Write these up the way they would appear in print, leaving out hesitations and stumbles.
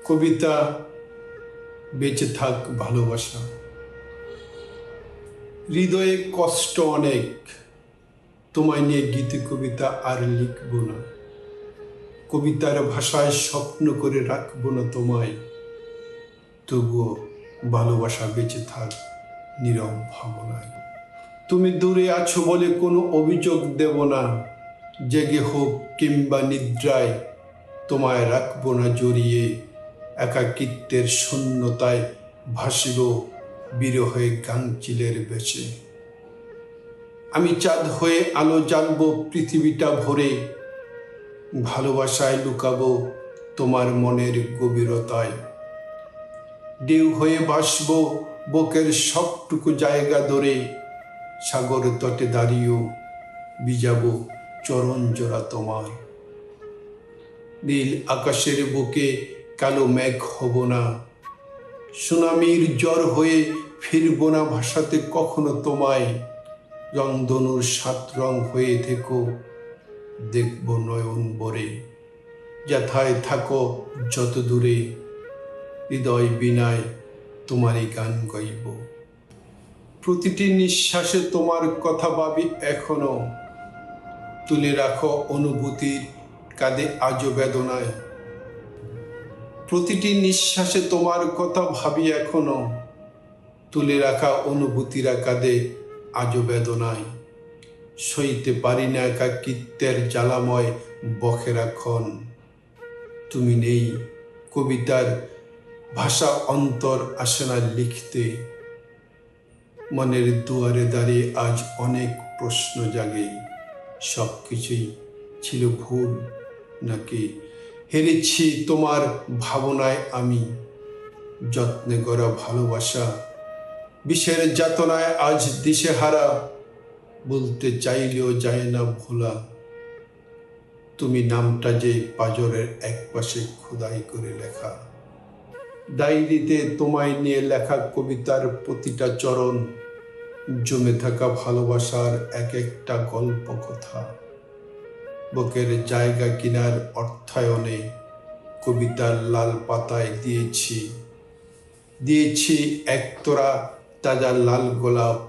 কবিতা বেঁচে থাক ভালোবাসা। হৃদয়ে কষ্ট অনেক, তোমায় নিয়ে গীতি কবিতা আর লিখব না। কবিতার ভাষায় স্বপ্ন করে রাখবো না তোমায়, তবুও ভালোবাসা বেঁচে থাক নীরব ভাবনায়। তুমি দূরে আছো বলে কোনো অভিযোগ দেব না, জেগে হোক কিংবা নিদ্রায় তোমায় রাখবো না জড়িয়ে। একাকিত্বের শূন্যতায় ভাসিব বিরহে গাংচিলের বেশে। আমি চাঁদ হয়ে আলো জ্বালবো পৃথিবীটা ভরে, ভালোবাসায় লুকাবো তোমার মনের গভীরতায়। ঢেউ হয়ে ভাসবো বুকের সবটুকু জায়গা ধরে, সাগর তটে দাঁড়িয়েও ভিজাবো চরণ জোড়া তোমার। নীল আকাশের বুকে কালো মেঘ হব না, সুনামির জ্বর হয়ে ফিরব না ভাষাতে কখনো তোমায়। রংধনুর 7 রং হয়ে থেকো, দেখব নয়ন ভরে। যেথায় থাকো যত দূরে, হৃদয় বীণায় তোমারই গান গাইব। প্রতিটি নিঃশ্বাসে তোমার কথা ভাবি এখনো, তুলে রাখো অনুভূতির কাঁধে আজও বেদনায়। প্রতিটি নিঃশ্বাসে তোমার কথা ভাবি এখনো, তুলে রাখা অনুভূতিরা কাঁধে আজও বেদনায়। সইতে পারি না একাকিত্বের জ্বালাময় বখেরা ক্ষণ। তুমি নেই, কবিতার ভাষা অন্তর আসে না লিখতে। মনের দুয়ারে দাঁড়িয়ে আজ অনেক প্রশ্ন জাগে, সব কিছুই ছিল ভুল নাকি হেরেছি তোমার ভাবনায় আমি। যত্নে গড়া ভালোবাসা বিষের যাতনায় আজ দিশেহারা, বলতে চাইলেও যায় না ভোলা। তুমি নামটা যে পাঁজরের একপাশে খোদাই করে লেখা। ডায়েরিতে তোমায় নিয়ে লেখা কবিতার প্রতিটা চরণ, জমে থাকা ভালোবাসার এক একটা গল্প কথা। বুকের জায়গা কিনার অর্থায়নে কবিতার লাল পাতায় দিয়েছি একতরা তাজা লাল গোলাপ,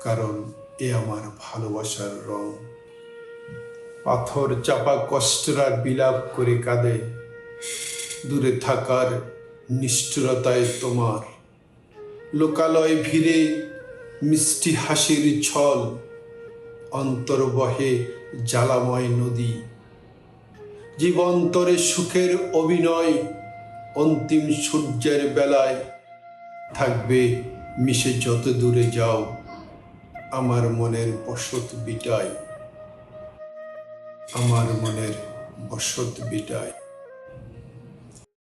কারণ এ আমার ভালোবাসার রং। পাথর চাপা কষ্টরা বিলাপ করে কাঁদে, দূরে থাকার নিষ্ঠুরতায় তোমার। লোকালয় ভিড়ে মিষ্টি হাসির ছল, অন্তর বহে জ্বালাময় নদী। জীবন্তরে সুখের অভিনয়, অন্তিম সূর্যের বেলায় থাকবে মিশে যত দূরে যাও আমার মনের বসত বিটায়, আমার মনের বসত বিটায়।